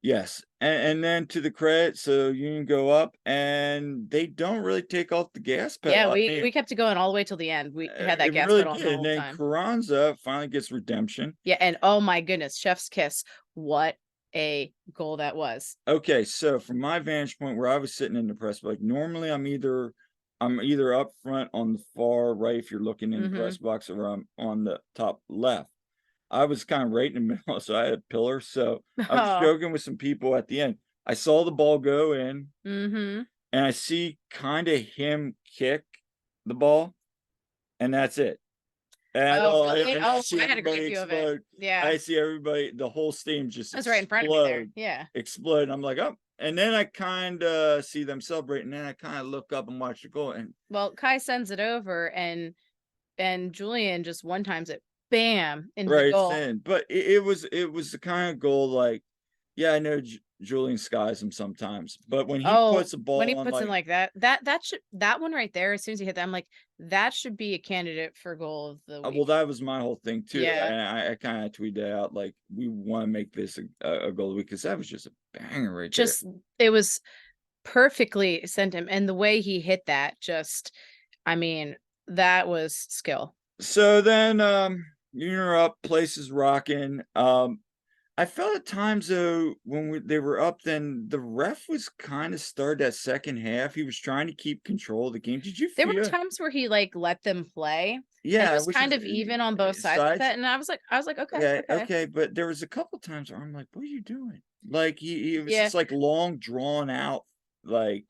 Yes. And then to the credit, so you can go up and they don't really take off the gas Yeah, pedal. I mean, we kept it going all the way till the end. We had that it gas really pedal on the did. And whole then time. Carranza finally gets redemption. Yeah, and oh my goodness, chef's kiss. What a goal that was. Okay, so from my vantage point where I was sitting in the press box, normally I'm either up front on the far right if you're looking in the Mhm. press box, or I'm on the top left. I was kind of right in the middle, so I had a pillar. So I was Oh. joking with some people at the end. I saw the ball go in, Mhm. and I see kind of him kick the ball, and that's it. And I Oh, know, really? and I Oh, see I had a great everybody view of it. explode. Yeah. I see everybody, the whole stadium just It was right in front of me there. Yeah. explode. I'm like, oh, and then I kind of see them celebrating, and then I kind of look up and watch the goal, and Well, Kai sends it over and Julian just one times it bam into the right, it's goal. in. But it was the kind of goal like, yeah, I know Julian skies him sometimes, but when he Oh, puts a when he ball on, puts in like, like that should that one right there, as soon as he hit that, I'm like, that should be a candidate for goal of the well, week. that was my whole thing too, Yeah. and I kind of tweeted out like, we want to make this a goal of the week because that was just a banger right there. Just it was perfectly sent him. And the way he hit that, just I mean, that was skill. So then, you're up, place is rocking. I felt at times though when they were up, then the ref was kind of started that second half. He was trying to keep control of the game. Did you There were feel? times where he like let them play and it Yeah, was which kind is of even on both sides with sides. it. And I was like, okay, Okay, okay. okay, but there was a couple times where I'm like, "What are you doing?" Like, he it was Yeah. just, like, long, drawn out, like,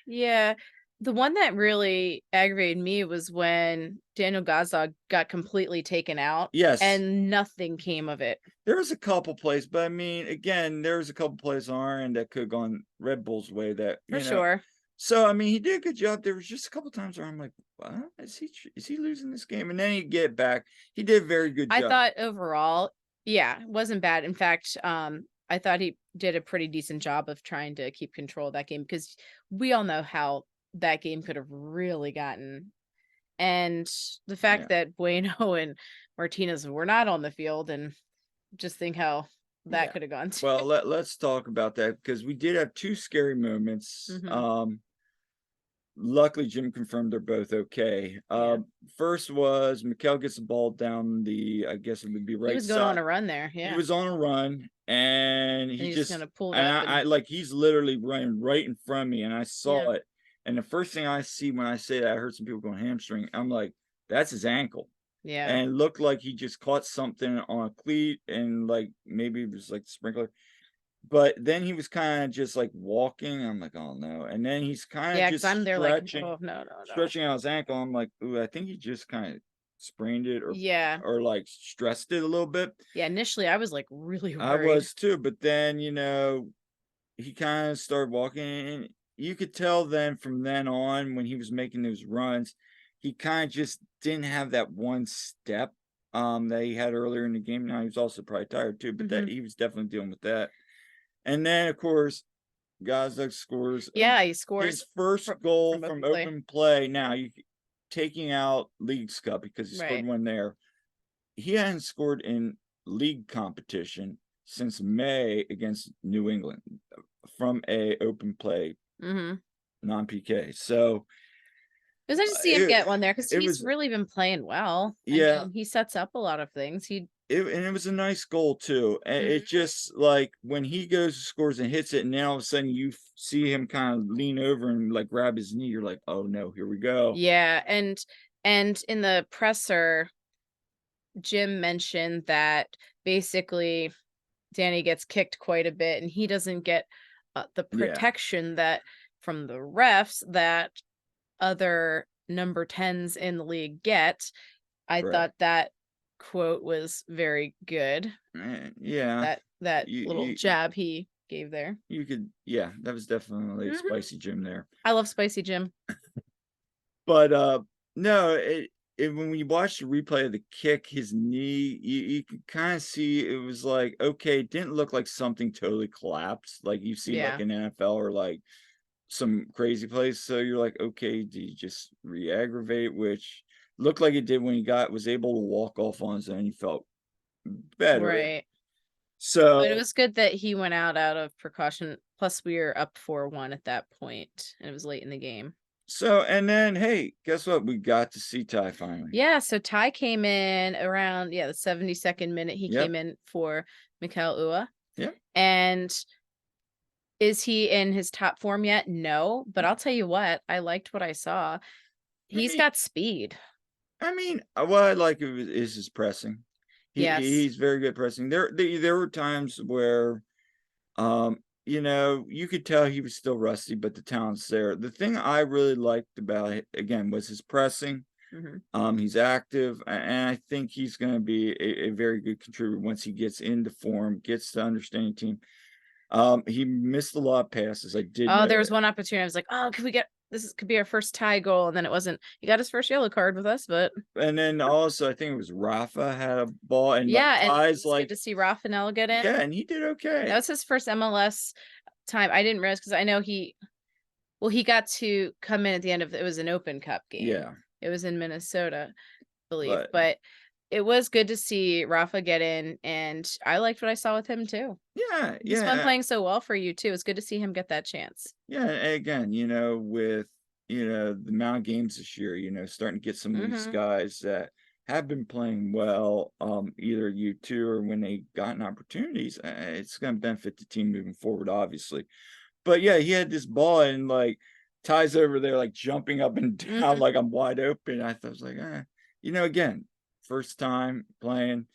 Yeah. The one that really aggravated me was when Daniel Gazdag got completely taken out yes, and nothing came of it. there was a couple plays, but, I mean, again, there was a couple plays on our end that could've gone Red Bull's way that, For sure. so, I mean, he did a good job. There was just a couple times where I'm like, "What? Is he losing this game?" And then he get back. He did a very good I job. thought overall, yeah, it wasn't bad. In fact, I thought he did a pretty decent job of trying to keep control of that game because we all know how that game could have really gotten. And the fact Yeah, that Bueno and Martinez were not on the field and just think how that yeah. could have gone Well, too. let's talk about that because we did have 2 scary moments. Hmm. Luckily, Jim confirmed they're both okay. Yeah. First was Mikel gets the ball down the, I guess it would be He right was going on side. a run there. He Yeah. was on a run, and And he he's just just gonna pull it and up I and like, he's literally running right in front of me, and I yeah. saw it. And the first thing I see when I say that, I heard some people going hamstring. I'm like, that's his ankle. Yeah. and looked like he just caught something on a cleat and, like, maybe it was, like, the sprinkler. But then he was kinda just, like, walking, I'm like, "Oh, no," and then he's kinda Yeah, because just I'm there like, stretching "Oh, no, no, no." stretching out his ankle, I'm like, "Ooh, I think he just kinda sprained it Yeah. or, like, stressed it a little bit." Yeah, initially, I was, like, really I worried. was too, but then, he kinda started walking, and you could tell then from then on when he was making those runs, he kinda just didn't have that one step, that he had earlier in the game. Now, he was also probably tired too, but that Mhm. he was definitely dealing with that. And then, of course, Gazdag scores, Yeah, he scores his first goal from from open play. open play. Now, taking out Leagues Cup because he scored Right. one there. He hadn't scored in league competition since May against New England from a open play Mhm. non-PK. So, It was nice to see him it get one there because it he's was really been playing well. I yeah, mean, he sets up a lot of things. and it was a nice goal too. And it Mhm. just like when he goes, scores, and hits it, and then all of a sudden you see him kind of lean over and like grab his knee. You're like, oh no, here we go. Yeah, and in the presser, Jim mentioned that basically Danny gets kicked quite a bit, and he doesn't get, the Yeah, protection that from the refs that other number 10s in the league get. I right. thought that quote was very good. Yeah, That you little you jab he gave there. you could, yeah, that was definitely a Mhm. spicy Jim there. I love Spicy Jim. But, no, when we watched the replay of the kick, his knee, you could kinda see it was like, okay, it didn't look like something totally collapsed, like you see, like, Yeah. in NFL or, like, some crazy place, so you're like, "Okay, do you just re-aggravate?" Which looked like it did when he was able to walk off on his own, he felt better. Right. But it So was good that he went out of precaution. Plus, we were up 4-1 at that point, and it was late in the game. and then, hey, guess what? We got to see Ty finally. Yeah, so Ty came in around, yeah, the 72nd minute. He Yep, came in for Mikhail Ua. yep. And is he in his top form yet? No, but I'll tell you what, I liked what I saw. I He's mean got speed. what I like is his pressing. Yes. He's very good pressing. There were times where, you could tell he was still rusty, but the talent's there. The thing I really liked about it, again, was his pressing. Mhm. He's active, and I think he's gonna be a very good contributor once he gets into form, gets to understanding team. He missed a lot of passes. I did Oh, know. there was one opportunity. I was like, "Oh, could we get could be our first tie goal," and then it wasn't. He got his first yellow card with us, but And then also, I think it was Rafa had a ball, and like yeah, and it Ty's was good like, to see Rafanel get in. yeah, and he did That okay. was his first MLS time. I didn't realize because I know he got to come in at the end of it was an Open Cup game. Yeah, It was in Minnesota, I believe, but but it was good to see Rafa get in, and I liked what I saw with him too. yeah, He's been yeah. playing so well for you too. It's good to see him get that chance. Yeah, and again, with the amount of games this year, starting to get some of these Mhm. guys that have been playing well, either U2 or when they gotten opportunities, it's going to benefit the team moving forward, obviously. But yeah, he had this ball and like Ty's over there like jumping up and down Mhm. like I'm wide open. I was like, again, first time playing,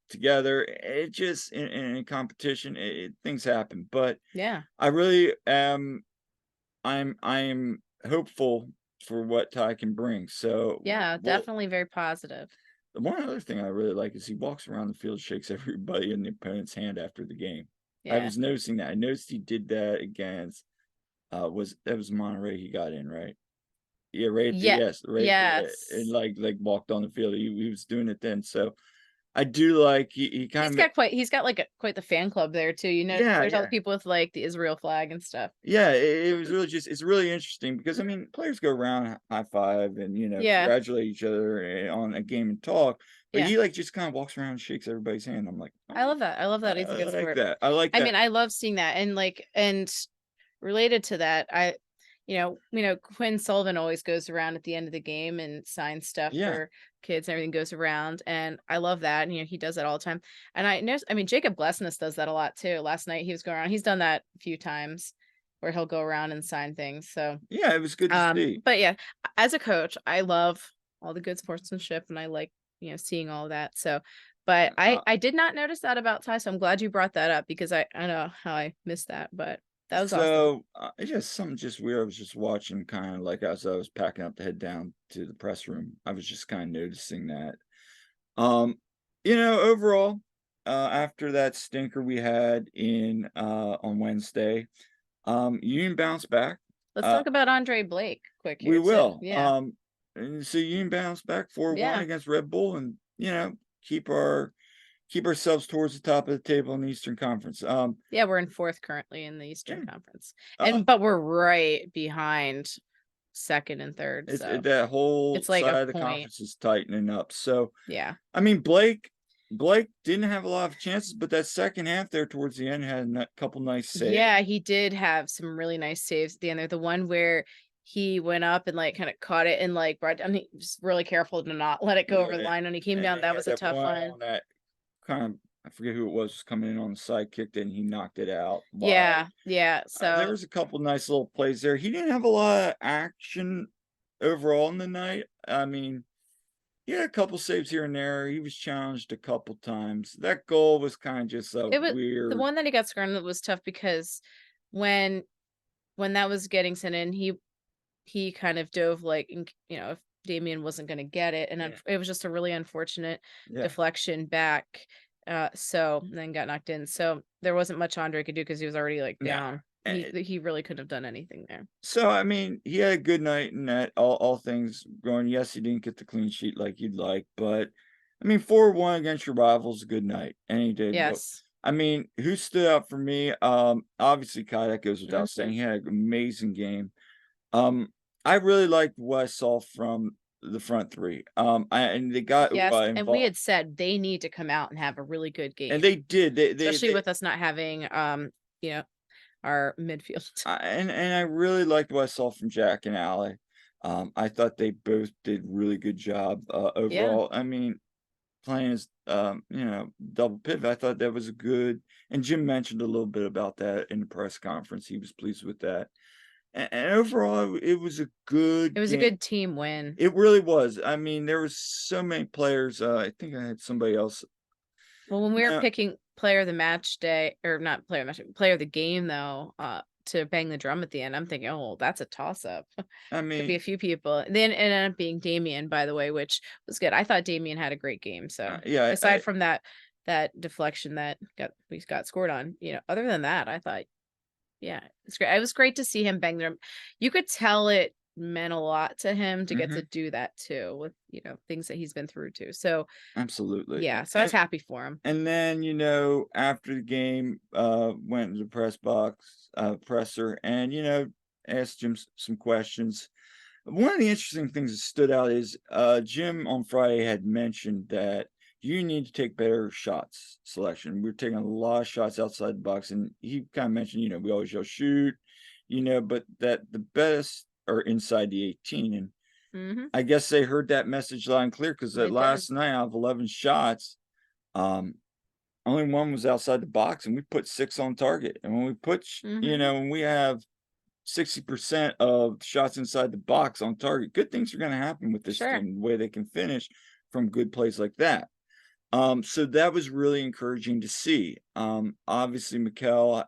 together. It just in competition, things happen, but Yeah. I really am I'm hopeful for what Ty can bring. So, Yeah, well, definitely very positive. the one other thing I really like is he walks around the field, shakes everybody in the opponent's hand after the game. I Yeah. was noticing that. I noticed he did that against was Monterey he got in, right? Yeah, right at the Yeah. yes, right at the and Yes. like walked on the field. He was doing it then. So I do like he kind of He's got like quite the fan club there too. You know, yeah, there's all the yeah. people with like the Israel flag and stuff. Yeah, it was really it's really interesting because I mean, players go around, high five, and Yeah. congratulate each other on a game and talk. But Yeah. he like just kind of walks around and shakes everybody's hand. I'm like, I oh, love that. I love that. He's a I good like sport. that. I like I that. mean, I love seeing that. And related to that, Quinn Sullivan always goes around at the end of the game and signs stuff Yeah, for kids and everything goes around. And I love that. And he does that all the time. And I know, I mean, Jacob Glessness does that a lot too. Last night he was going around. He's done that a few times where he'll go around and sign things. So yeah, it was good to see. but yeah, as a coach, I love all the good sportsmanship, and I like, seeing all that. So, but I did not notice that about Ty, so I'm glad you brought that up because I know how I missed that, but that was awesome. So, it's just something just weird. I was just watching kind of like as I was packing up to head down to the press room. I was just kind of noticing that. Um, overall, after that stinker we had in on Wednesday, Union bounced back. Let's Uh, talk about Andre Blake quick we here too. will. Yeah. And so Union bounced back 4-1 Yeah. against Red Bull, and keep our keep ourselves towards the top of the table in the Eastern Conference. Yeah, we're in fourth currently in the Yeah, Eastern Conference. uh, But we're right behind second and third, so that whole it's like side a of the point. conference is tightening up. So, Yeah. I mean, Blake didn't have a lot of chances, but that second half there towards the end had a couple nice saves. Yeah, he did have some really nice saves at the end there. The one where he went up and like kind of caught it and like brought down, he was really careful to not let it go over the Right. line when he came And down. then he That had was a that tough one one. on that kind of, I forget who it was coming in on the side kick, and he knocked it out wide. Yeah, yeah. There So was a couple nice little plays there. He didn't have a lot of action overall in the night. I mean, he had a couple saves here and there. He was challenged a couple times. That goal was kind of just a it was the weird. one that he got scored on was tough because when when that was getting sent in, he kind of dove like if Damien wasn't going to get it, and Yeah, it was just a really unfortunate yeah, deflection back. So then got knocked in. So there wasn't much Andre could do because he was already like no. down. He really couldn't have done anything there. So I mean, he had a good night in that all things going. Yes, he didn't get the clean sheet like you'd like, but I mean, 4-1 against your rivals, a good night, and he did. But Yes. I mean, who stood out for me? Obviously, Kai, that goes without saying. Mhm. He had an amazing game. Um, I really liked what I saw from the front three. And they got Yes, and we involved, had said they need to come out and have a really good and game, they did. especially with us not having you know, our midfield. And I really liked what I saw from Jack and Ally. I thought they both did really good job, Yeah. overall. I mean, playing as, double pivot, I thought that was a good, and Jim mentioned a little bit about that in the press conference. He was pleased with that. And overall, it was a It good was a game. good team win. It really was. I mean, there was so many players. I think I had somebody else. Well, when we were No, picking player of the match day, or not player of the match, player of the game though, to bang the drum at the end, I'm thinking, oh, well, that's a toss up. I Could be mean, a few people. Then it ended up being Damien, by the way, which was good. I thought Damien had a great game. So yeah, aside from that deflection that we got scored on, other than that, I thought, yeah, it's great. It was great to see him bang the drum. You could tell it meant a lot to him to get to mhm, do that too, with things that he's been through too. So absolutely. yeah, so I was happy for him. And then, after the game, went to the press box, presser, and, asked Jim some questions. One of the interesting things that stood out is Jim on Friday had mentioned that you need to take better shots selection. We're taking a lot of shots outside the box, and he kind of mentioned, we always yell shoot, but that the best are inside the 18. And Hmm. I guess they heard that message loud and clear because that They did. last night out of 11 shots, um, only one was outside the box, and we put 6 on target. And when we put, Hmm. when we have 60% of shots inside the box on target, good things are going to happen with this Sure. team, the way they can finish from good plays like that. So that was really encouraging to see. Obviously, Mikel,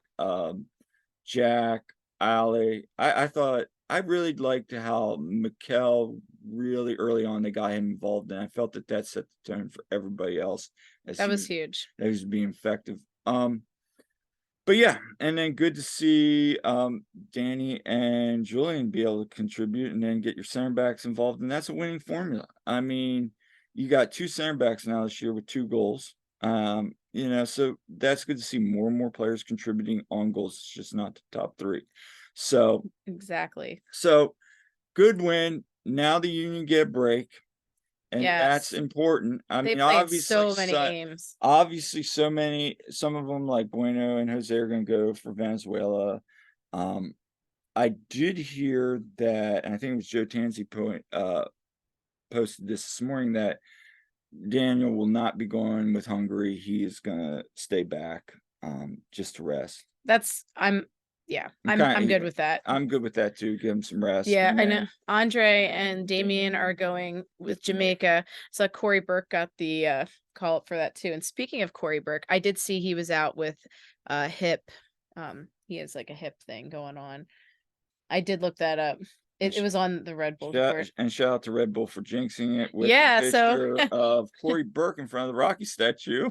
Jack, Ali, I thought I really liked how Mikel really early on they got him involved, and I felt that set the tone for everybody else as That was huge. he was being effective. But yeah, and then good to see Danny and Julian be able to contribute and then get your center backs involved, and that's a winning formula. I mean, you got 2 center backs now this year with 2 goals. So that's good to see more and more players contributing on goals. It's just not the top 3. So Exactly. so good win. Now the Union get a break, and that's Yes. important. I They mean, played so many games. obviously so many, some of them like Bueno and Jose are gonna go for Venezuela. Um, I did hear that, and I think it was Joe Tansey posted this morning, that Daniel will not be going with Hungary. He is gonna stay back, just to rest. That's I'm Yeah, I'm I'm kinda good with that. I'm good with that too, give him some rest, Yeah, and I know. then Andre and Damien are going with Jamaica. So Corey Burke got the call up for that too. And speaking of Corey Burke, I did see he was out with hip. He has like a hip thing going on. I did look that up. and It sh was on the Red Bull report. shout out to Red Bull for jinxing it with the Yeah, so picture of Corey Burke in front of the Rocky statue.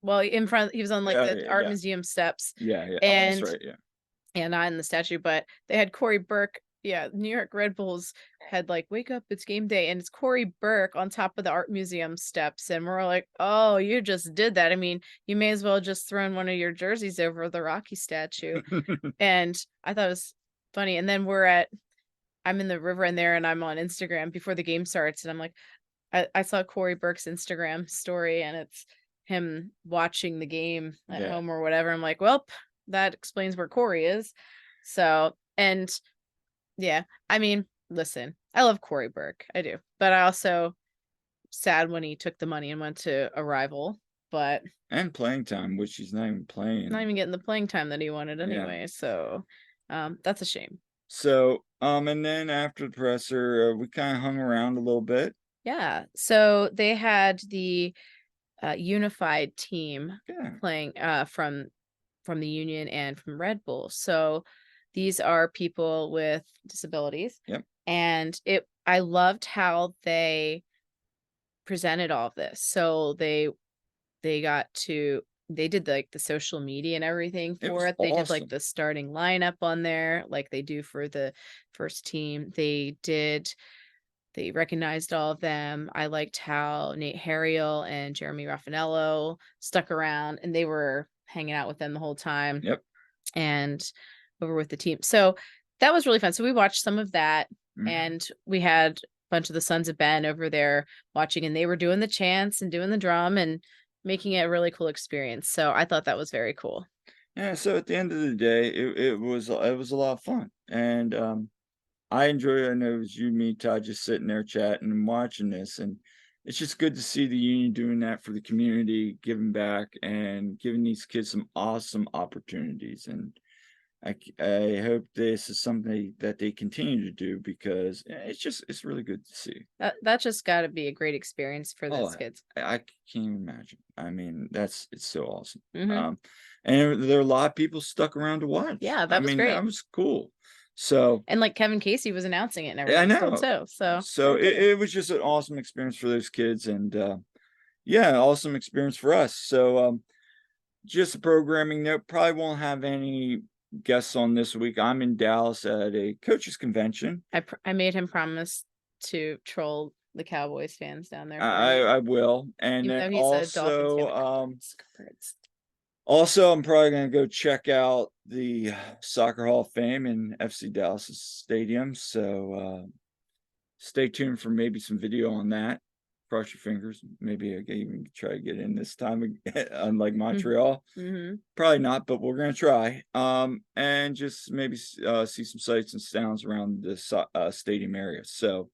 well, in front he was on like Yeah, the art yeah, museum steps yeah. Oh, that's and right, yeah. not in the statue, but they had Corey Burke. Yeah, New York Red Bulls had like wake up, it's game day, and it's Corey Burke on top of the art museum steps, and we're like, oh, you just did that. I mean, you may as well just thrown one of your jerseys over the Rocky statue. And I thought it was funny. And then I'm in the river in there, and I'm on Instagram before the game starts, and I'm like, I saw Corey Burke's Instagram story, and it's him watching the game at Yeah, home or whatever. I'm like, well, that explains where Corey is. So, and yeah, I mean, listen, I love Corey Burke, I do, but I also sad when he took the money and went to a rival, but and playing time, which he's not even not playing. even getting the playing time that he wanted Yeah. anyway. So, that's a shame. So, and then after the presser, we kinda hung around a little bit. Yeah. So they had the unified team Yeah, playing from the union and from Red Bull. So these are people with disabilities. yep, And I loved how they presented all of this. So they got to they did like the social media and everything it for was it. They did like awesome. the starting lineup on there, like they do for the first team. They recognized all of them. I liked how Nate Harriel and Jeremy Raffanello stuck around and they were hanging out with them the whole time Yep. and over with the team. So that was really fun. So we watched some of that Mhm. and we had a bunch of the Sons of Ben over there watching and they were doing the chants and doing the drum and making it a really cool experience. So I thought that was very cool. Yeah, so at the end of the day, it was a lot of fun, and, I enjoy it. I know it was you, me, Todd just sitting there chatting and watching this, and it's just good to see the union doing that for the community, giving back, and giving these kids some awesome opportunities, and I hope this is something that they continue to do because it's really good to see. That just got to be a great experience for Oh, those kids. I can't even imagine. I mean, it's so awesome. Hmm. And there are a lot of people stuck around to watch. Yeah, I that was mean, that great. was cool. So, And like Kevin Casey was announcing it and I everything still know. too. So So very cool. it was just an awesome experience for those kids, and yeah, awesome experience for us. So, just a programming note, probably won't have any guests on this week. I'm in Dallas at a coaches convention. I made him promise to troll the Cowboys fans down there for I me, I will, and even then though he's a Dolphins fan. also, But go Birds, go Birds. also, I'm probably gonna go check out the Soccer Hall of Fame in FC Dallas Stadium, so, stay tuned for maybe some video on that. Cross your fingers, maybe I can even try to get in this time, unlike Montreal. Mm-hmm. Probably not, but we're gonna try. And just maybe see some sights and sounds around the stadium area. So,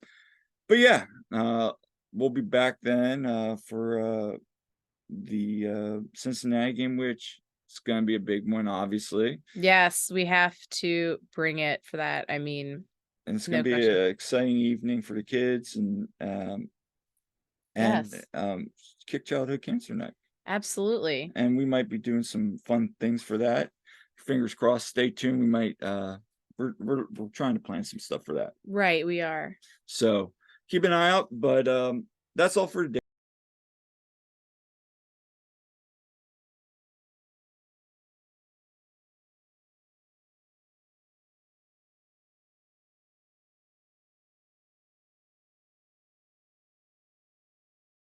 but yeah, we'll be back then for the Cincinnati game, which is gonna be a big one, obviously, Yes, we have to bring it for that. I mean, and it's gonna no be question. an exciting evening for the kids and Yes, Kick Childhood Cancer Night. absolutely. And we might be doing some fun things for that. Fingers crossed. Stay tuned. We might we're trying to plan some stuff for that. Right, we are. So keep an eye out. But that's all for today.